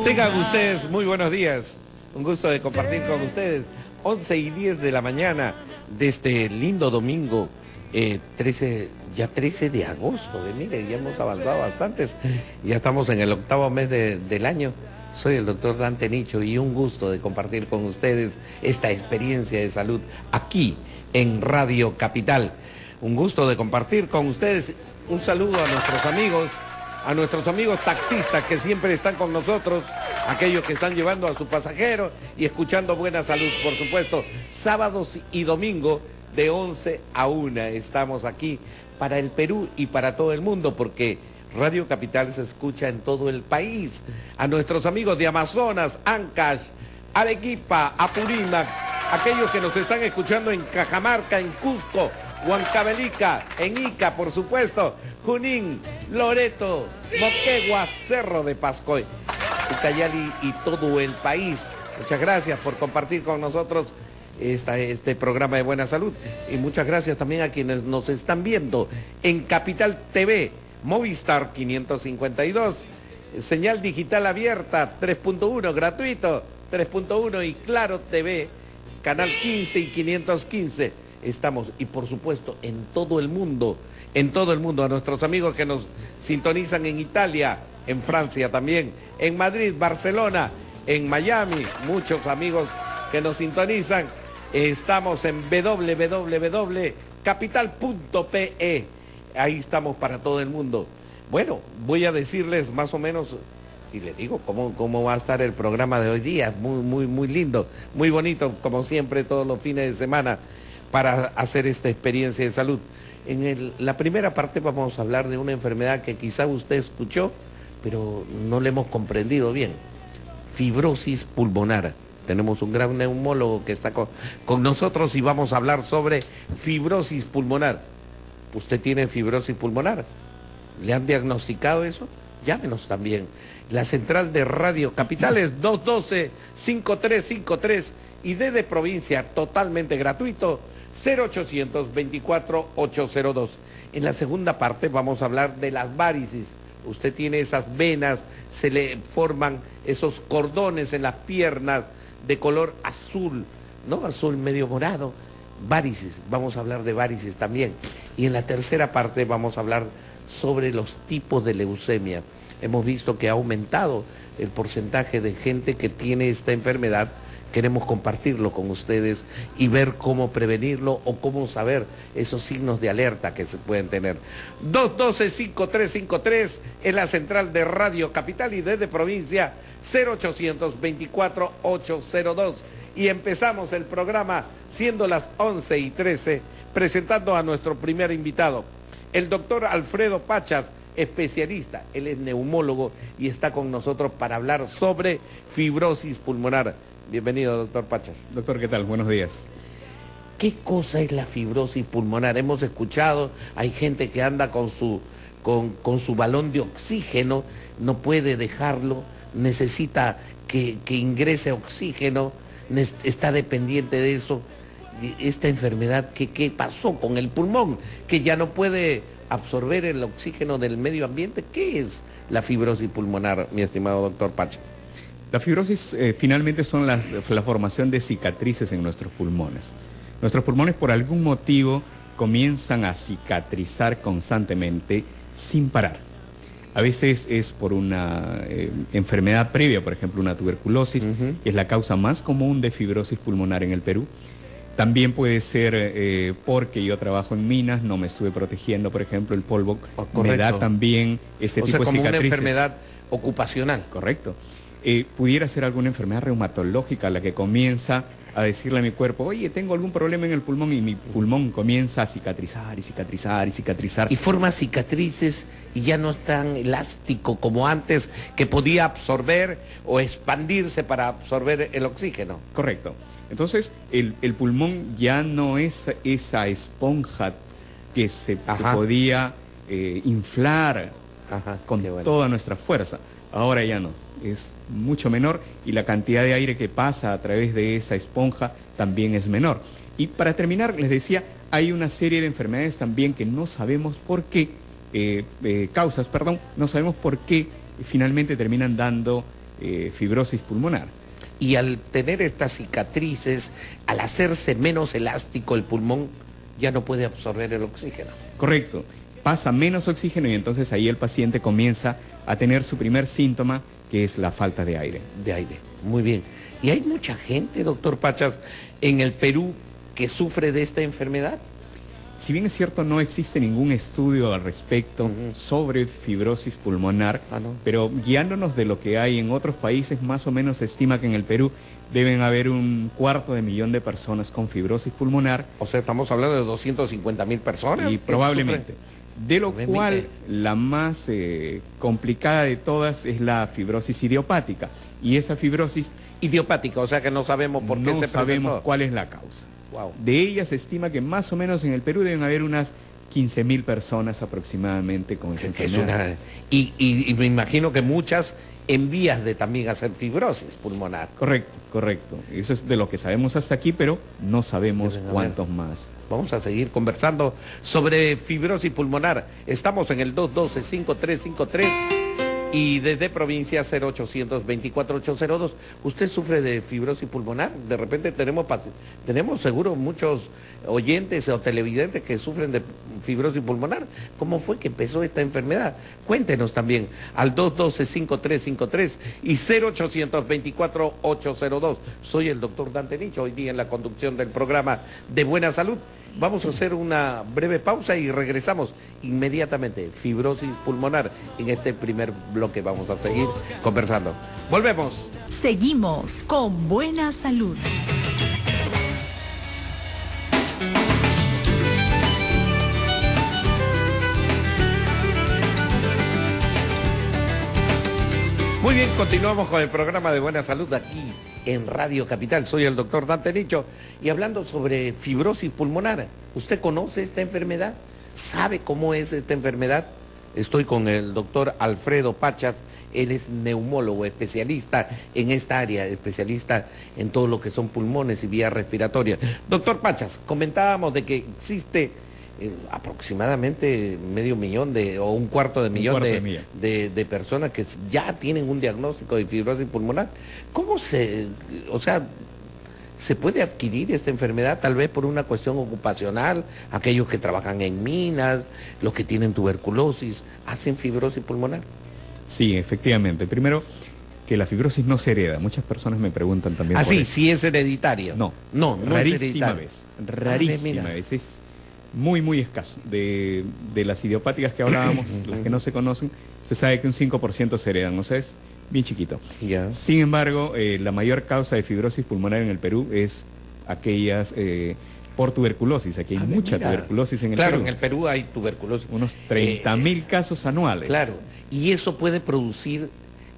Tengan ustedes muy buenos días. Un gusto de compartir con ustedes. 11:10 de la mañana de este lindo domingo, 13 de agosto. Mire, ya hemos avanzado bastantes. Ya estamos en el octavo mes del año. Soy el doctor Dante Nicho y un gusto de compartir con ustedes esta experiencia de salud aquí en Radio Capital. Un gusto de compartir con ustedes. Un saludo a nuestros amigos taxistas que siempre están con nosotros, aquellos que están llevando a su pasajero y escuchando Buena Salud, por supuesto. Sábados y domingo de 11 a 1 estamos aquí para el Perú y para todo el mundo, porque Radio Capital se escucha en todo el país. A nuestros amigos de Amazonas, Ancash, Arequipa, Apurímac, aquellos que nos están escuchando en Cajamarca, en Cusco, Huancavelica, en Ica, por supuesto, Junín, Loreto, Moquegua, Cerro de Pascoy, Ucayali y todo el país. Muchas gracias por compartir con nosotros este programa de Buena Salud. Y muchas gracias también a quienes nos están viendo en Capital TV, Movistar 552, señal digital abierta 3.1, gratuito 3.1, y Claro TV, canal 15 y 515. Estamos, y por supuesto, en todo el mundo, a nuestros amigos que nos sintonizan en Italia, en Francia también, en Madrid, Barcelona, en Miami, muchos amigos que nos sintonizan. Estamos en www.capital.pe, ahí estamos para todo el mundo. Bueno, voy a decirles más o menos, y les digo cómo va a estar el programa de hoy día, muy lindo, muy bonito, como siempre, todos los fines de semana, para hacer esta experiencia de salud. En la primera parte vamos a hablar de una enfermedad que quizá usted escuchó, pero no le hemos comprendido bien. Fibrosis pulmonar. Tenemos un gran neumólogo que está con nosotros y vamos a hablar sobre fibrosis pulmonar. ¿Usted tiene fibrosis pulmonar? ¿Le han diagnosticado eso? Llámenos también. La central de Radio Capital es 212-5353 y desde provincia totalmente gratuito 0800 24-802. En la segunda parte vamos a hablar de las varices. Usted tiene esas venas, se le forman esos cordones en las piernas de color azul, ¿no? Azul medio morado. Varices, vamos a hablar de varices también. Y en la tercera parte vamos a hablar sobre los tipos de leucemia. Hemos visto que ha aumentado el porcentaje de gente que tiene esta enfermedad. Queremos compartirlo con ustedes y ver cómo prevenirlo o cómo saber esos signos de alerta que se pueden tener. 212-5353 en la central de Radio Capital y desde provincia 0800 24-802. Y empezamos el programa siendo las 11:13, presentando a nuestro primer invitado, el doctor Alfredo Pachas, especialista. Él es neumólogo y está con nosotros para hablar sobre fibrosis pulmonar. Bienvenido, doctor Pachas. Doctor, ¿qué tal? Buenos días. ¿Qué cosa es la fibrosis pulmonar? Hemos escuchado, hay gente que anda con su balón de oxígeno, no puede dejarlo, necesita que ingrese oxígeno, está dependiente de eso. Esta enfermedad, ¿qué pasó con el pulmón? Que ya no puede absorber el oxígeno del medio ambiente. ¿Qué es la fibrosis pulmonar, mi estimado doctor Pachas? La fibrosis finalmente son la formación de cicatrices en nuestros pulmones. Nuestros pulmones por algún motivo comienzan a cicatrizar constantemente sin parar. A veces es por una enfermedad previa, por ejemplo una tuberculosis, que es la causa más común de fibrosis pulmonar en el Perú. También puede ser porque yo trabajo en minas, no me estuve protegiendo, por ejemplo, el polvo me da también este tipo de cicatrices. O sea, como una enfermedad ocupacional. Correcto. Pudiera ser alguna enfermedad reumatológica la que comienza a decirle a mi cuerpo, oye, tengo algún problema en el pulmón, y mi pulmón comienza a cicatrizar y cicatrizar y cicatrizar. Y forma cicatrices y ya no es tan elástico como antes, que podía absorber o expandirse para absorber el oxígeno. Correcto. Entonces, el pulmón ya no es esa esponja que se podía inflar con toda nuestra fuerza. Ahora ya no, es mucho menor y la cantidad de aire que pasa a través de esa esponja también es menor. Y para terminar, les decía, hay una serie de enfermedades también que no sabemos por qué, no sabemos por qué finalmente terminan dando fibrosis pulmonar. Y al tener estas cicatrices, al hacerse menos elástico el pulmón, ya no puede absorber el oxígeno. Correcto. Pasa menos oxígeno y entonces ahí el paciente comienza a tener su primer síntoma, que es la falta de aire. De aire, muy bien. Y hay mucha gente, doctor Pachas, en el Perú que sufre de esta enfermedad. Si bien es cierto, no existe ningún estudio al respecto sobre fibrosis pulmonar, pero guiándonos de lo que hay en otros países, más o menos se estima que en el Perú deben haber 250.000 de personas con fibrosis pulmonar. O sea, estamos hablando de 250.000 personas. Y probablemente. De lo cual, la más complicada de todas es la fibrosis idiopática. Y esa fibrosis... Idiopática, o sea que no sabemos por qué se presentó. No sabemos cuál es la causa. Wow. De ella se estima que más o menos en el Perú deben haber unas 15.000 personas aproximadamente con esa enfermedad. Y me imagino que muchas en vías de también hacer fibrosis pulmonar. Correcto, correcto. Eso es de lo que sabemos hasta aquí, pero no sabemos cuántos más. Vamos a seguir conversando sobre fibrosis pulmonar. Estamos en el 212-5353 y desde provincia 0800-24802. ¿Usted sufre de fibrosis pulmonar? De repente tenemos seguro muchos oyentes o televidentes que sufren de fibrosis pulmonar. ¿Cómo fue que empezó esta enfermedad? Cuéntenos también al 212-5353 y 0800-24802. Soy el doctor Dante Nicho, hoy día en la conducción del programa de Buena Salud. Vamos a hacer una breve pausa y regresamos inmediatamente. Fibrosis pulmonar. En este primer bloque vamos a seguir conversando. Volvemos. Seguimos con Buena Salud. Muy bien, continuamos con el programa de Buena Salud aquí en Radio Capital. Soy el doctor Dante Nicho y hablando sobre fibrosis pulmonar. ¿Usted conoce esta enfermedad? ¿Sabe cómo es esta enfermedad? Estoy con el doctor Alfredo Pachas. Él es neumólogo, especialista en esta área, especialista en todo lo que son pulmones y vías respiratorias. Doctor Pachas, comentábamos de que existe aproximadamente 500.000 o 250.000 de personas que ya tienen un diagnóstico de fibrosis pulmonar. ¿Cómo se puede adquirir esta enfermedad? Tal vez por una cuestión ocupacional, aquellos que trabajan en minas, los que tienen tuberculosis, ¿hacen fibrosis pulmonar? Sí, efectivamente. Primero, que la fibrosis no se hereda. Muchas personas me preguntan también. Sí es hereditario. No es hereditario. Rarísima vez. Es muy escaso. De las idiopáticas que hablábamos, las que no se conocen, se sabe que un 5% se heredan, o sea, es bien chiquito. Sin embargo, la mayor causa de fibrosis pulmonar en el Perú es aquellas por tuberculosis. Aquí hay mucha tuberculosis en el Perú. Claro, en el Perú hay tuberculosis. Unos 30.000 casos anuales. Claro, y eso puede producir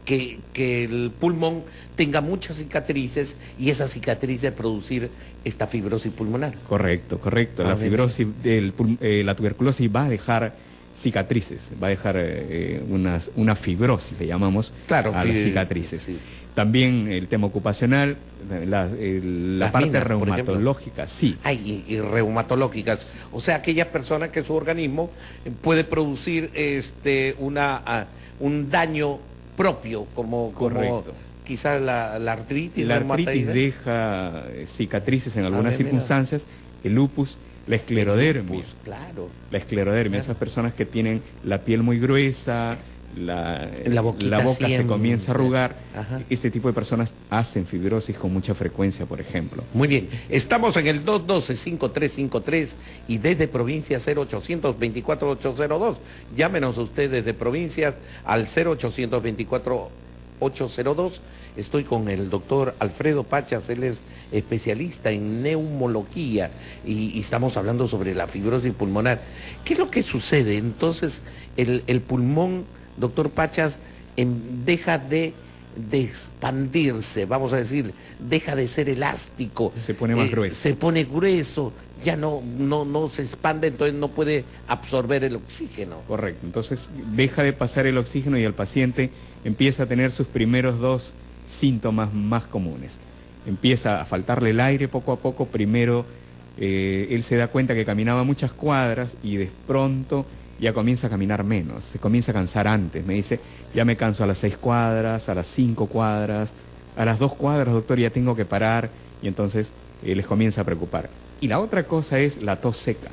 que el pulmón tenga muchas cicatrices y esas cicatrices producir esta fibrosis pulmonar. Correcto. La fibrosis, la tuberculosis va a dejar cicatrices, va a dejar una fibrosis, le llamamos, a las cicatrices. Sí. También el tema ocupacional, la parte minas, reumatológica, sí. Y reumatológicas, o sea, aquellas personas que su organismo puede producir un daño propio, como quizás la artritis. La artritis deja cicatrices en algunas circunstancias, el lupus, la esclerodermia. La esclerodermia, esas personas que tienen la piel muy gruesa, la boca se comienza a arrugar. Este tipo de personas hacen fibrosis con mucha frecuencia, por ejemplo. Muy bien, estamos en el 212-5353 y desde provincias 0800-24802. Llámenos ustedes desde provincias al 0800-24802. Estoy con el doctor Alfredo Pachas, él es especialista en neumología y estamos hablando sobre la fibrosis pulmonar. ¿Qué es lo que sucede? Entonces, el pulmón, doctor Pachas, deja de expandirse, vamos a decir, deja de ser elástico. Se pone más grueso. Se pone grueso, ya no se expande, entonces no puede absorber el oxígeno. Correcto, entonces deja de pasar el oxígeno y el paciente empieza a tener sus primeros dos síntomas más comunes. Empieza a faltarle el aire poco a poco. Primero él se da cuenta que caminaba muchas cuadras y de pronto ya comienza a caminar menos, se comienza a cansar antes. Me dice, ya me canso a las 6 cuadras, a las 5 cuadras, a las 2 cuadras, doctor, ya tengo que parar. Y entonces les comienza a preocupar. Y la otra cosa es la tos seca.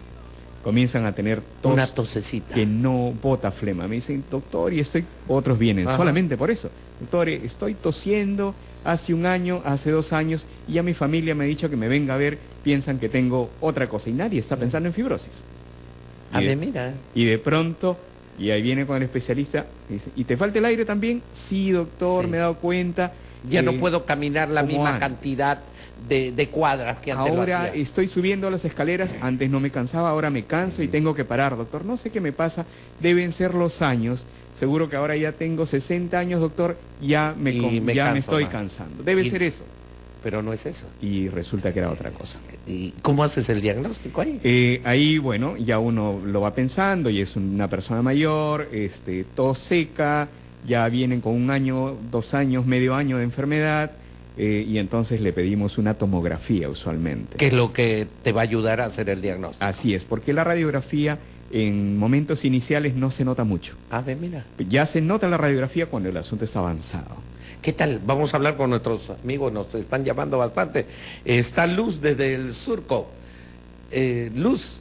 Comienzan a tener tos. Una tosecita. Que no bota flema. Me dicen, doctor, y otros vienen solamente por eso. Doctor, estoy tosiendo hace un año, hace 2 años, y ya mi familia me ha dicho que me venga a ver, piensan que tengo otra cosa. Y nadie está pensando en fibrosis. Mira. Y de pronto, y ahí viene con el especialista, y dice, ¿y te falta el aire también? Sí, doctor, me he dado cuenta. Ya no puedo caminar la misma cantidad de cuadras que antes ahora lo hacía. Estoy subiendo las escaleras, antes no me cansaba, ahora me canso y tengo que parar, doctor. No sé qué me pasa, deben ser los años. Seguro que ahora ya tengo 60 años, doctor, ya me estoy cansando. Debe ser eso. Pero no es eso. Y resulta que era otra cosa. ¿Y cómo haces el diagnóstico ahí? Ahí, bueno, ya uno lo va pensando y es una persona mayor, tos seca, ya vienen con 1 año, 2 años, medio año de enfermedad. Y entonces le pedimos una tomografía usualmente. ¿Qué es lo que te va a ayudar a hacer el diagnóstico? Así es, porque la radiografía en momentos iniciales no se nota mucho. Mira. Ya se nota la radiografía cuando el asunto está avanzado. ¿Qué tal? Vamos a hablar con nuestros amigos, nos están llamando bastante. Está Luz desde el Surco. Luz,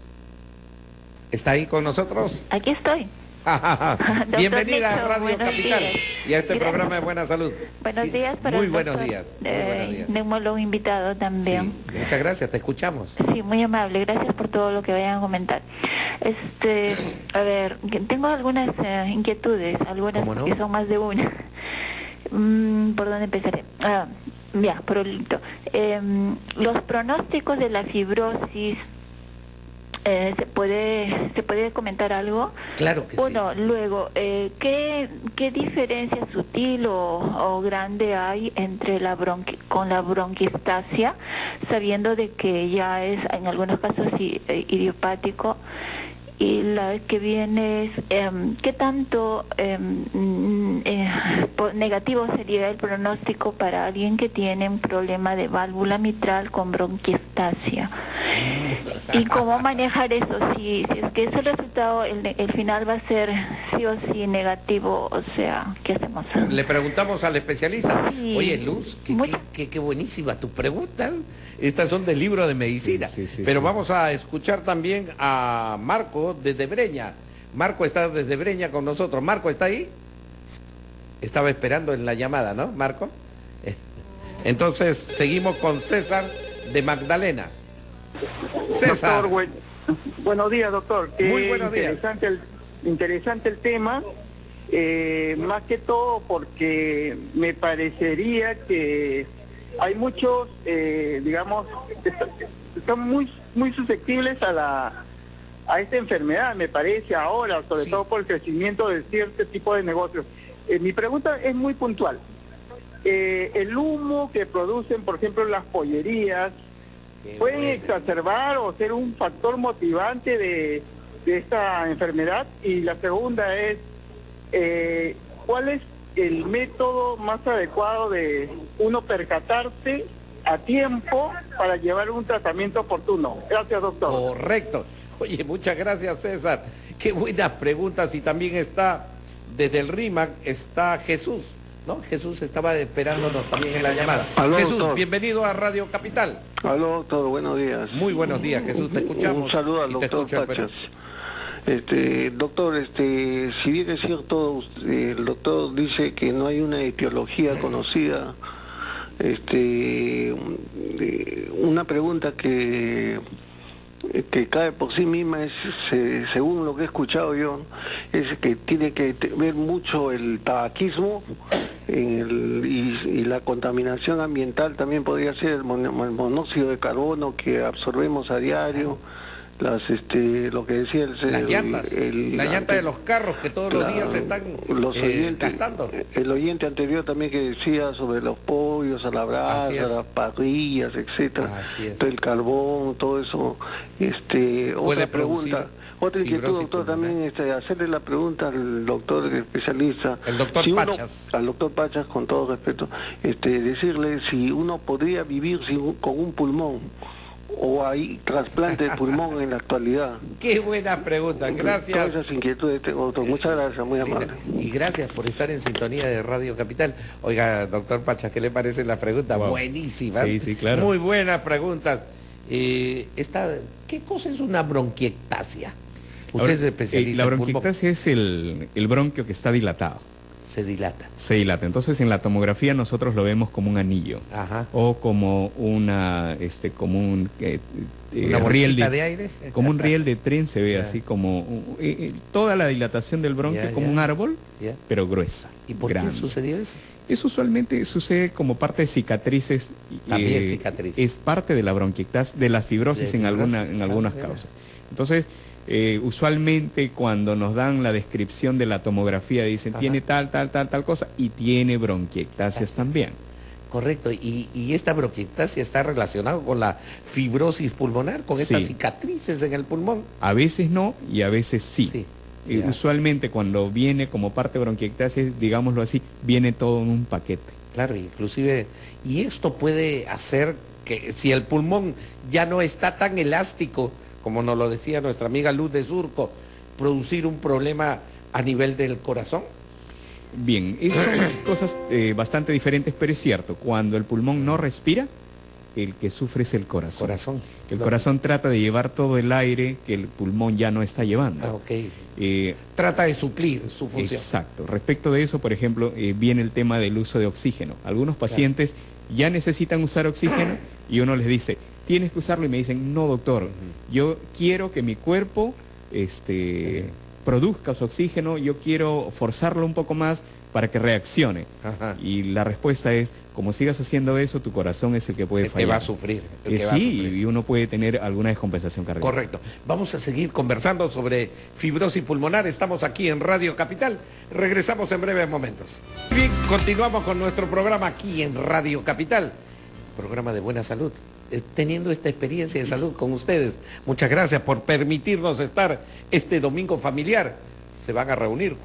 ¿está ahí con nosotros? Aquí estoy. Bienvenida a Radio Buenos Capital días. y a este programa de Buena Salud. Buenos días para muy el buenos doctor, días. Muy buenos días. Neumólogo invitado también. Sí, muchas gracias, te escuchamos. Sí, muy amable, gracias por todo lo que vayan a comentar. A ver, tengo algunas inquietudes, algunas ¿Cómo no? que son más de una. ¿Por dónde empezaré? Ya, por los pronósticos de la fibrosis. ¿Se puede comentar algo? Claro que Uno, sí. luego, ¿qué diferencia sutil o grande hay entre con la bronquistasia, sabiendo de que ya es en algunos casos idiopático? Y la que viene es, ¿qué tanto negativo sería el pronóstico para alguien que tiene un problema de válvula mitral con bronquistasia? ¿Y cómo manejar eso? Si es que ese resultado, el final va a ser sí o sí negativo, o sea, ¿qué hacemos? Le preguntamos al especialista. Sí. Oye, Luz, qué buenísima tus preguntas. Estas son del libro de medicina. Pero vamos a escuchar también a Marco desde Breña. Marco está desde Breña con nosotros. ¿Marco está ahí? Estaba esperando en la llamada, ¿no, Marco? Entonces, seguimos con César de Magdalena. César. Doctor, buenos días, doctor. Muy buenos días. Interesante el tema, más que todo porque me parecería que hay muchos, digamos, están muy susceptibles a esta enfermedad, me parece ahora, sobre todo por el crecimiento de cierto tipo de negocios. Mi pregunta es muy puntual. El humo que producen, por ejemplo, las pollerías, ¿pueden exacerbar o ser un factor motivante de esta enfermedad? Y la segunda es, ¿cuál es el método más adecuado de uno percatarse a tiempo para llevar un tratamiento oportuno? Gracias, doctor. Correcto. Oye, muchas gracias, César. Qué buenas preguntas. Y también está, desde el RIMAC, está Jesús, ¿no? Jesús estaba esperándonos también en la llamada. Aló, Jesús, doctor. Bienvenido a Radio Capital. Aló, doctor, buenos días. Muy buenos días, Jesús, te escuchamos. Un saludo al y te doctor escucho en Pachas. Perú. Doctor, si bien es cierto, el doctor dice que no hay una etiología conocida, una pregunta que cae por sí misma es, según lo que he escuchado yo, es que tiene que ver mucho el tabaquismo y la contaminación ambiental. También podría ser el monóxido de carbono que absorbemos a diario, lo que decía las llantas, la llanta de los carros que todos los días se están gastando. El oyente anterior también que decía sobre los pollos a la brasa, las parrillas, etcétera, el carbón, todo eso. Otra pregunta, otra inquietud, doctor, también hacerle la pregunta al doctor especialista, el doctor Pachas. Al doctor Pachas, con todo respeto, decirle si uno podría vivir con un pulmón o hay trasplante de pulmón en la actualidad? Qué buena pregunta, gracias. Todas esas inquietudes tengo, doctor. Muchas gracias, muy amable. Y gracias por estar en sintonía de Radio Capital. Oiga, doctor Pacha, ¿qué le parece la pregunta? Wow. Buenísima. Sí, sí, claro. Muy buenas preguntas. ¿Qué cosa es una bronquiectasia? Usted Ahora, es especialista. la en pulmón. bronquiectasia es el bronquio que está dilatado. Se dilata. Se dilata. Entonces en la tomografía nosotros lo vemos como un anillo. Ajá. O como una Una riel bolsita de aire. como un riel de tren, se ve Ya. así como toda la dilatación del bronquio, Ya, como ya. un árbol, Ya. pero gruesa. ¿Y por grande. qué sucedió eso? Eso usualmente sucede como parte de cicatrices. También cicatrices. Es parte de la bronquiectasia, de las fibrosis De en fibrosis, algunas claro, causas. Entonces, usualmente cuando nos dan la descripción de la tomografía dicen Ajá. tiene tal cosa y tiene bronquiectasias también. Correcto, y esta bronquiectasia está relacionada con la fibrosis pulmonar, con estas Sí. cicatrices en el pulmón. A veces no y a veces sí. Sí, ya. Usualmente cuando viene como parte de bronquiectasia, digámoslo así, viene todo en un paquete. Claro, inclusive, y esto puede hacer que si el pulmón ya no está tan elástico, como nos lo decía nuestra amiga Luz de Surco, producir un problema a nivel del corazón. Bien, son cosas bastante diferentes, pero es cierto, cuando el pulmón no respira, el que sufre es el corazón. El corazón trata de llevar todo el aire que el pulmón ya no está llevando. Ah, ok. Trata de suplir su función. Exacto. Respecto de eso, por ejemplo, viene el tema del uso de oxígeno. Algunos pacientes ya necesitan usar oxígeno y uno les dice, tienes que usarlo, y me dicen, no, doctor, yo quiero que mi cuerpo produzca su oxígeno, yo quiero forzarlo un poco más para que reaccione. Ajá. Y la respuesta es, como sigas haciendo eso, tu corazón es el que puede El que fallar. va a sufrir. el que va a Sí, sufrir. y uno puede tener alguna descompensación cardíaca. Correcto. Vamos a seguir conversando sobre fibrosis pulmonar. Estamos aquí en Radio Capital. Regresamos en breves momentos. Bien, continuamos con nuestro programa aquí en Radio Capital. Programa de buena salud. Teniendo esta experiencia de salud con ustedes. Muchas gracias por permitirnos estar este domingo familiar. Se van a reunir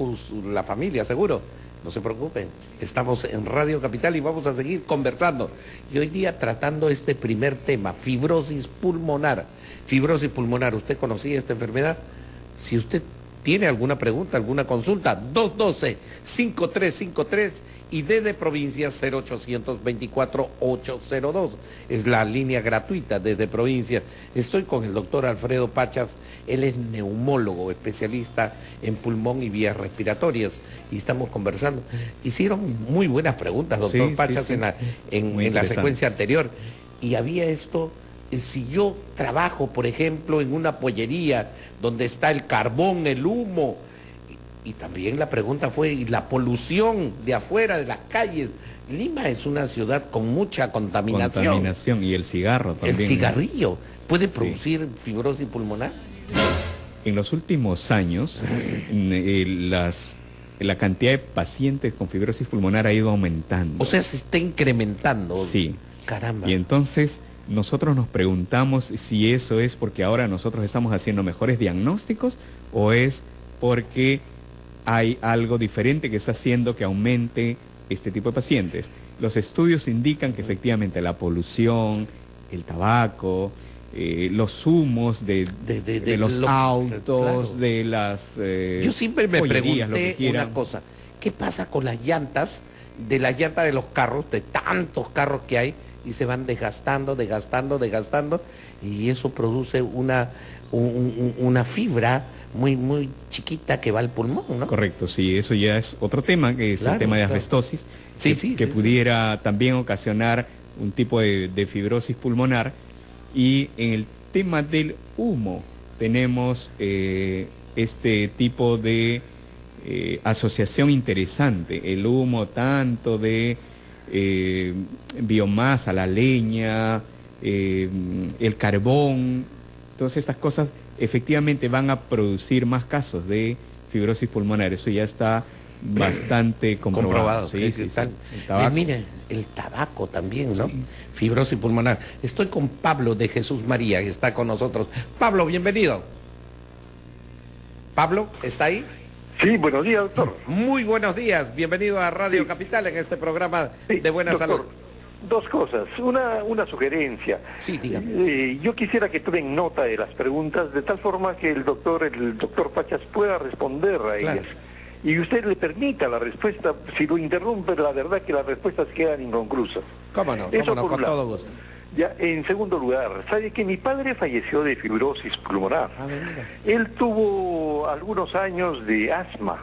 la familia, seguro. No se preocupen, estamos en Radio Capital y vamos a seguir conversando. Y hoy día tratando este primer tema, fibrosis pulmonar. Fibrosis pulmonar, ¿usted conocía esta enfermedad? Si usted tiene alguna pregunta, alguna consulta, 212-5353 y D de provincia 0824-802. Es la línea gratuita desde provincia. Estoy con el doctor Alfredo Pachas, él es neumólogo, especialista en pulmón y vías respiratorias, y estamos conversando. Hicieron muy buenas preguntas, doctor Sí, Pachas, sí, sí. en Muy la interesantes. secuencia anterior. Y había esto, si yo trabajo, por ejemplo, en una pollería donde está el carbón, el humo, y también la pregunta fue, ¿y la polución de afuera, de las calles? Lima es una ciudad con mucha contaminación. Contaminación y el cigarro también. El cigarrillo puede Sí. producir fibrosis pulmonar. En los últimos años, la cantidad de pacientes con fibrosis pulmonar ha ido aumentando. O sea, se está incrementando. Sí. Caramba. Y entonces nosotros nos preguntamos si eso es porque ahora nosotros estamos haciendo mejores diagnósticos o es porque hay algo diferente que está haciendo que aumente este tipo de pacientes. Los estudios indican que efectivamente la polución, el tabaco, los humos de los autos, claro. de las Yo siempre me pollerías, lo que pregunté quieran. una cosa, ¿qué pasa con las llantas, de los carros, de tantos carros que hay, y se van desgastando, y eso produce una fibra muy chiquita que va al pulmón, ¿no? Correcto, sí, eso ya es otro tema, que es Claro, el tema de claro. asbestosis, Sí, que, sí, que sí, pudiera también ocasionar un tipo de fibrosis pulmonar. Y en el tema del humo tenemos este tipo de asociación interesante. El humo tanto de biomasa, la leña, el carbón, todas estas cosas efectivamente van a producir más casos de fibrosis pulmonar. Eso ya está bastante comprobado. que Sí. tal. El tabaco. Mire, el tabaco también, ¿no? Sí. Fibrosis pulmonar. Estoy con Pablo de Jesús María, que está con nosotros. Pablo, bienvenido. Pablo, ¿está ahí? Sí, buenos días, doctor. Muy buenos días, bienvenido a Radio Capital en este programa Sí, de Buena doctor. Salud. Dos cosas. Una sugerencia. Sí, dígame. Yo quisiera que tomen nota de las preguntas de tal forma que el doctor Pachas pueda responder a ellas. Y usted le permita la respuesta. Si lo interrumpe, la verdad que las respuestas quedan inconclusas. ¿Cómo no? Eso por Con un lado. todo gusto. Ya, en segundo lugar, sabe que mi padre falleció de fibrosis pulmonar. Él tuvo algunos años de asma.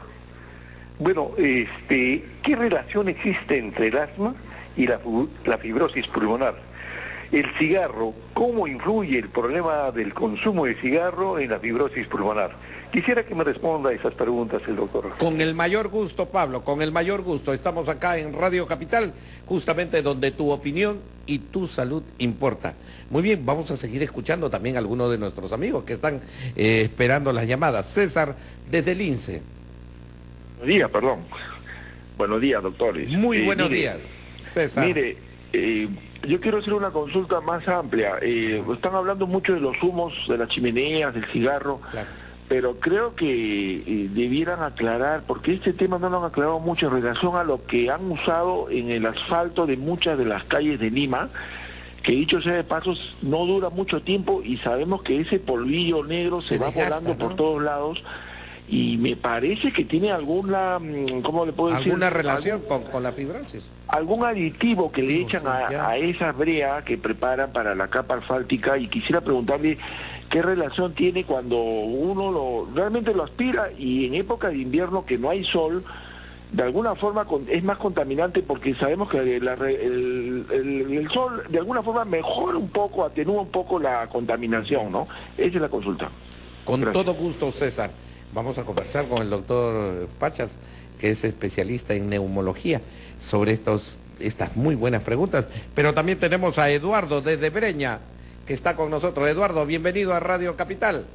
Bueno, ¿qué relación existe entre el asma y la fibrosis pulmonar? El cigarro, ¿cómo influye el problema del consumo de cigarro en la fibrosis pulmonar? Quisiera que me responda a esas preguntas el doctor. Con el mayor gusto, Pablo, con el mayor gusto. Estamos acá en Radio Capital, justamente donde tu opinión y tu salud importa. Muy bien, vamos a seguir escuchando también a algunos de nuestros amigos que están esperando las llamadas. César, desde el INSE. Buenos días, perdón. Buenos días, doctores. Muy buenos días, César. Mire, yo quiero hacer una consulta más amplia. Están hablando mucho de los humos, de las chimeneas, del cigarro, claro, pero creo que debieran aclarar, porque este tema no lo han aclarado mucho en relación a lo que han usado en el asfalto de muchas de las calles de Lima, que dicho sea de pasos, no dura mucho tiempo y sabemos que ese polvillo negro se va desgasta, volando por ¿no? todos lados. Y me parece que tiene alguna, ¿cómo le puedo decir? ¿Alguna relación con la fibrosis? Algún aditivo que le echan ya. a esa brea que preparan para la capa asfáltica, y quisiera preguntarle qué relación tiene cuando uno realmente lo aspira, y en época de invierno que no hay sol, de alguna forma es más contaminante, porque sabemos que el sol de alguna forma mejora un poco, atenúa un poco la contaminación, ¿no? Esa es la consulta. Con Gracias. todo gusto, César. Vamos a conversar con el doctor Pachas, que es especialista en neumología, sobre estas muy buenas preguntas. Pero también tenemos a Eduardo desde Breña, que está con nosotros. Eduardo, bienvenido a Radio Capital.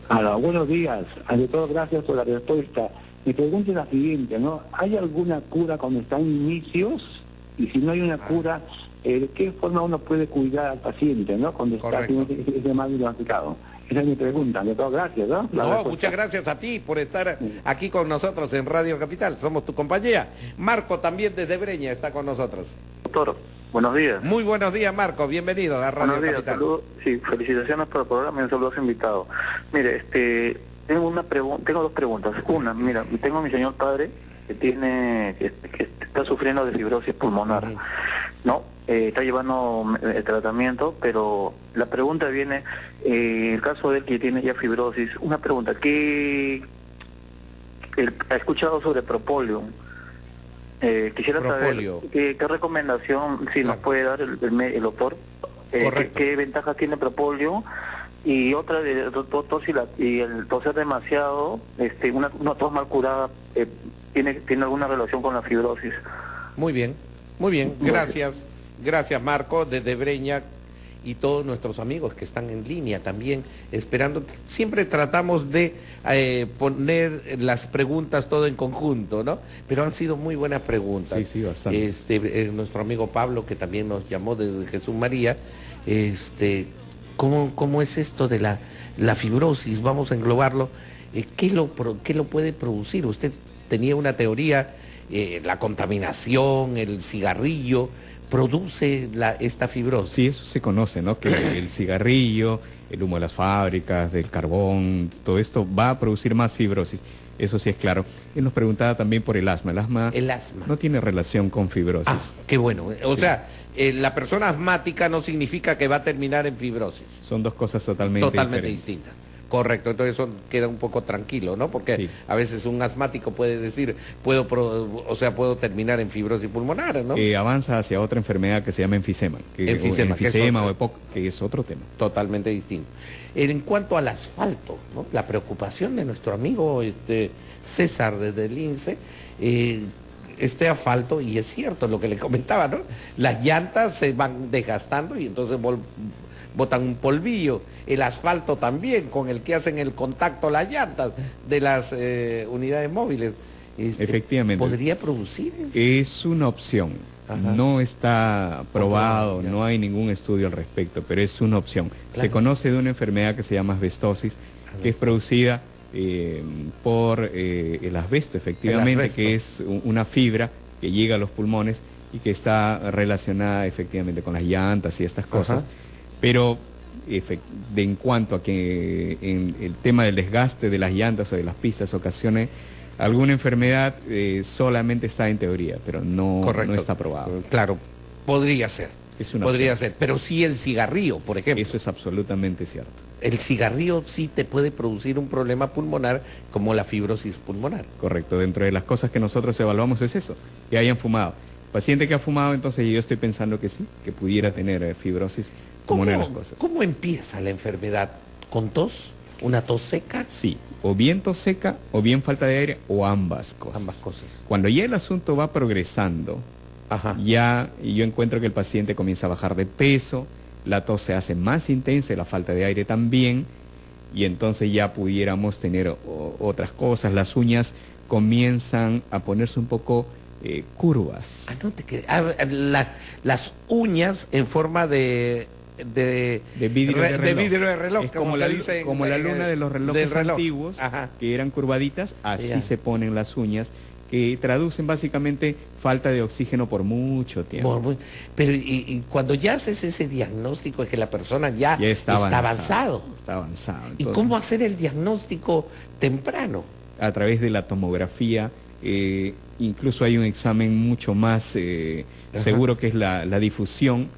Hola, buenos días. Ante todo, gracias por la respuesta. Mi pregunta es la siguiente, ¿no? ¿Hay alguna cura cuando está en inicios? Y si no hay una cura, ¿de qué forma uno puede cuidar al paciente, ¿no? Cuando Correcto. está ese mal diagnosticado. Esa es mi pregunta. Ante todo, gracias, ¿no? No, muchas gracias a ti por estar aquí con nosotros en Radio Capital. Somos tu compañía. Marco también desde Breña está con nosotros. Doctor, buenos días. Muy buenos días, Marco. Bienvenido a Radio Buenos días, Capital. saludos. Sí, felicitaciones por el programa y un saludo a su invitado. Mire, tengo dos preguntas. Una, mira, tengo a mi señor padre que está sufriendo de fibrosis pulmonar, ¿no? Está llevando el tratamiento, pero la pregunta viene, el caso de él que tiene ya fibrosis, una pregunta, ha escuchado sobre Propolium. Quisiera Propolio. saber qué recomendación nos puede dar el doctor, qué ventajas tiene Propolio, y otra de tos y el toser demasiado, una tos mal curada, tiene alguna relación con la fibrosis. Muy bien, gracias. Gracias, Marco, desde Breña, y todos nuestros amigos que están en línea también esperando. Siempre tratamos de poner las preguntas todo en conjunto, ¿no? Pero han sido muy buenas preguntas. Sí, bastante. Nuestro amigo Pablo, que también nos llamó desde Jesús María, ¿cómo es esto de la fibrosis? Vamos a englobarlo. ¿Qué lo puede producir? Usted tenía una teoría, la contaminación, el cigarrillo, produce esta fibrosis. Sí, eso se conoce, ¿no? Que el cigarrillo, el humo de las fábricas, del carbón, todo esto va a producir más fibrosis. Eso sí es claro. Él nos preguntaba también por el asma. El asma no tiene relación con fibrosis. Ah, qué bueno. O sea, la persona asmática no significa que va a terminar en fibrosis. Son dos cosas totalmente diferentes. Distintas. Correcto, entonces eso queda un poco tranquilo, ¿no? Porque a veces un asmático puede decir, puedo terminar en fibrosis pulmonar, ¿no? Avanza hacia otra enfermedad que se llama enfisema. Enfisema o EPOC, que es otro tema. Totalmente distinto. En cuanto al asfalto, ¿no? La preocupación de nuestro amigo César desde el INSE, este asfalto, y es cierto lo que le comentaba, ¿no? Las llantas se van desgastando y entonces botan un polvillo, el asfalto también, con el que hacen el contacto las llantas de las unidades móviles. Efectivamente. ¿Podría producir eso? Es una opción. Ajá. No está probado, no hay ningún estudio al respecto, pero es una opción. Claro. Se conoce de una enfermedad que se llama asbestosis, que es producida por el asbesto, efectivamente, que es una fibra que llega a los pulmones y que está relacionada efectivamente con las llantas y estas cosas. Ajá. Pero en cuanto a que en el tema del desgaste de las llantas o de las pistas ocasione alguna enfermedad, solamente está en teoría, pero no está probado. Claro, podría ser. Podría ser, pero sí el cigarrillo, por ejemplo. Eso es absolutamente cierto. El cigarrillo sí te puede producir un problema pulmonar como la fibrosis pulmonar. Correcto, dentro de las cosas que nosotros evaluamos es eso, que hayan fumado. Paciente que ha fumado, entonces yo estoy pensando que sí, que pudiera tener fibrosis como una de las cosas. ¿Cómo empieza la enfermedad? ¿Con tos? ¿Una tos seca? Sí, o bien tos seca, o bien falta de aire, o ambas cosas. Ambas cosas. Cuando ya el asunto va progresando, ya yo encuentro que el paciente comienza a bajar de peso, la tos se hace más intensa, la falta de aire también, y entonces ya pudiéramos tener otras cosas. Las uñas comienzan a ponerse un poco curvas. Las uñas en forma de vidrio de reloj, es como la luna de los relojes antiguos, que eran curvaditas, así se ponen las uñas, que traducen básicamente falta de oxígeno por mucho tiempo. Pero y cuando ya haces ese diagnóstico es que la persona ya está avanzado. Está avanzado. Entonces, ¿y cómo hacer el diagnóstico temprano? A través de la tomografía, incluso hay un examen mucho más seguro, que es la difusión,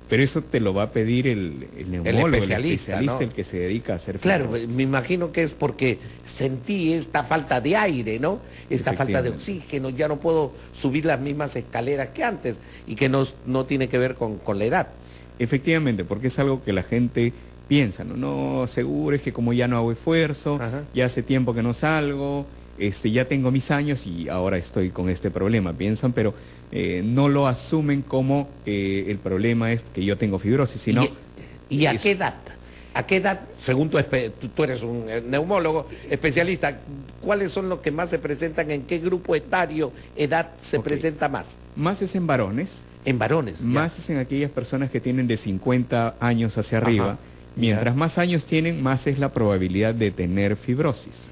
pero eso te lo va a pedir el neumólogo, el especialista, ¿no? El que se dedica a hacer fibrosis. Claro, me imagino que es porque sentí esta falta de aire, ¿no? Esta falta de oxígeno, ya no puedo subir las mismas escaleras que antes, y que no tiene que ver con la edad. Efectivamente, porque es algo que la gente piensa, ¿no? Seguro es que como ya no hago esfuerzo, ya hace tiempo que no salgo, ya tengo mis años y ahora estoy con este problema, piensan, pero no lo asumen como el problema es que yo tengo fibrosis, sino... ¿Y a qué edad? ¿A qué edad, según tú eres un neumólogo especialista, cuáles son los que más se presentan, en qué grupo etario, edad se presenta más? Más es en varones. En varones. Más es en aquellas personas que tienen de 50 años hacia arriba. Mientras más años tienen, más es la probabilidad de tener fibrosis.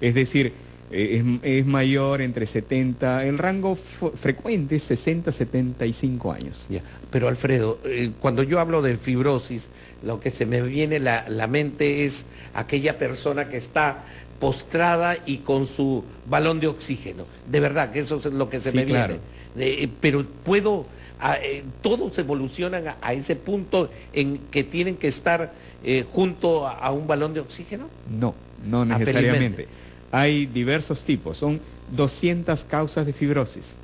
Es decir, es mayor entre 70, el rango frecuente es 60, 75 años. Pero Alfredo, cuando yo hablo de fibrosis, lo que se me viene a la mente es aquella persona que está postrada y con su balón de oxígeno. De verdad que eso es lo que se me viene. Pero todos evolucionan a ese punto en que tienen que estar junto a un balón de oxígeno. No necesariamente. Hay diversos tipos, son 200 causas de fibrosis.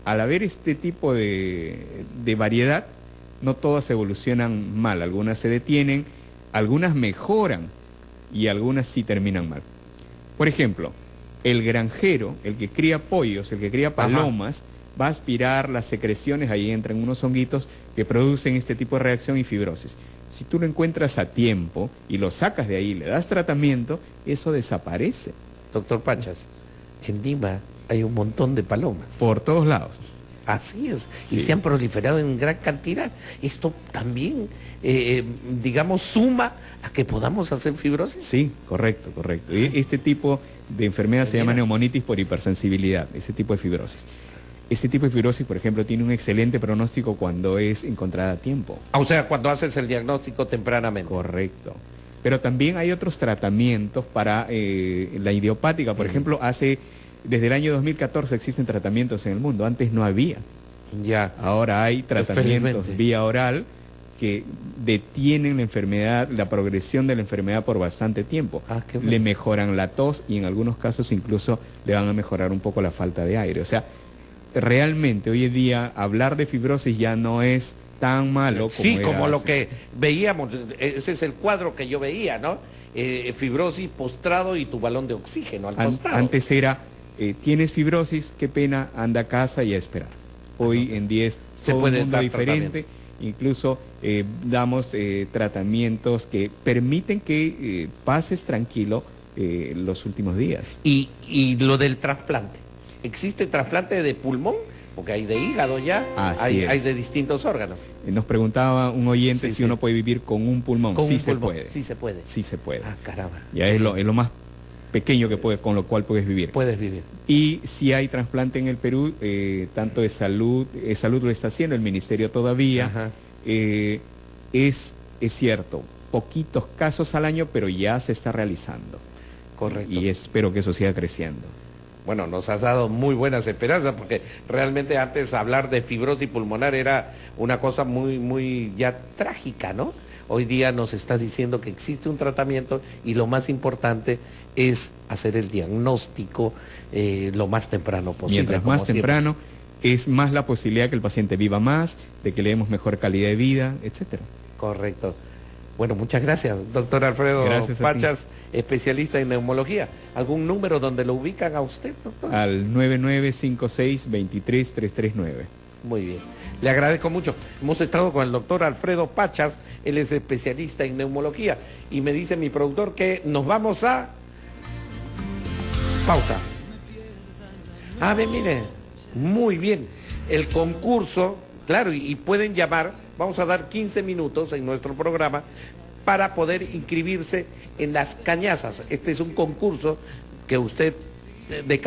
Al haber este tipo de variedad, no todas evolucionan mal, algunas se detienen, algunas mejoran y algunas sí terminan mal. Por ejemplo, el granjero, el que cría pollos, el que cría palomas, va a aspirar las secreciones, ahí entran unos honguitos que producen este tipo de reacción y fibrosis. Si tú lo encuentras a tiempo y lo sacas de ahí, le das tratamiento, eso desaparece. Doctor Pachas, en Lima hay un montón de palomas. Por todos lados. Así es, y se han proliferado en gran cantidad. Esto también, digamos, suma a que podamos hacer fibrosis. Sí, correcto. Este tipo de enfermedad se llama neumonitis por hipersensibilidad, ese tipo de fibrosis. Este tipo de fibrosis, por ejemplo, tiene un excelente pronóstico cuando es encontrada a tiempo. O sea, cuando haces el diagnóstico tempranamente. Correcto. Pero también hay otros tratamientos para la idiopática. Por ejemplo, desde el año 2014 existen tratamientos en el mundo. Antes no había. Ahora hay tratamientos vía oral que detienen la enfermedad, la progresión de la enfermedad por bastante tiempo. Le mejoran la tos y en algunos casos incluso le van a mejorar un poco la falta de aire. O sea, realmente hoy en día hablar de fibrosis ya no es tan malo como lo que veíamos. Ese es el cuadro que yo veía, ¿no? Fibrosis, postrado y tu balón de oxígeno al costado. Antes era, tienes fibrosis, qué pena, anda a casa y a esperar. Hoy en día es todo un mundo diferente. Incluso damos tratamientos que permiten que pases tranquilo los últimos días. Y lo del trasplante. ¿Existe trasplante de pulmón? Porque hay de hígado ya, hay de distintos órganos. Nos preguntaba un oyente si uno puede vivir con un pulmón. Sí se puede. Sí se puede. Sí se puede. Ah, caramba. Ya es lo más pequeño con lo cual puedes vivir. Puedes vivir. Y si hay trasplante en el Perú, tanto de salud lo está haciendo, el ministerio todavía, es cierto, poquitos casos al año, pero ya se está realizando. Correcto. Y espero que eso siga creciendo. Bueno, nos has dado muy buenas esperanzas, porque realmente antes hablar de fibrosis pulmonar era una cosa muy ya trágica, ¿no? Hoy día nos estás diciendo que existe un tratamiento y lo más importante es hacer el diagnóstico lo más temprano posible. Mientras más temprano, es más la posibilidad que el paciente viva más, de que le demos mejor calidad de vida, etcétera. Correcto. Bueno, muchas gracias, doctor Alfredo Pachas, especialista en neumología. ¿Algún número donde lo ubican a usted, doctor? Al 9956-23339. Muy bien. Le agradezco mucho. Hemos estado con el doctor Alfredo Pachas, él es especialista en neumología. Y me dice mi productor que nos vamos a... pausa. A ver, mire, muy bien. El concurso, claro, y pueden llamar, vamos a dar 15 minutos en nuestro programa para poder inscribirse en las cañazas. Este es un concurso que usted, de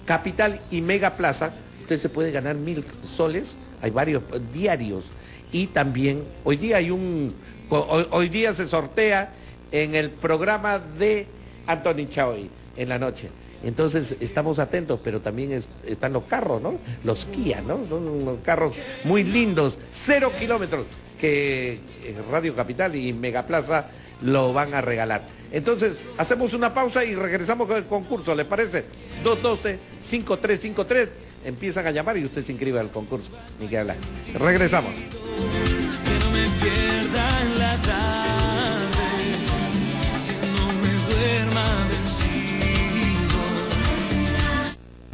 Capital y Mega Plaza, usted se puede ganar 1.000 soles. Hay varios diarios y también hoy día hoy día se sortea en el programa de Anthony Chaoy en la noche. Entonces estamos atentos, pero también están los carros, ¿no? Los Kia, ¿no? Son unos carros muy lindos, 0 kilómetros, que Radio Capital y Megaplaza lo van a regalar. Entonces, hacemos una pausa y regresamos con el concurso, ¿le parece? 212-5353. Empiezan a llamar y usted se inscribe al concurso. Ni que hablar. Regresamos.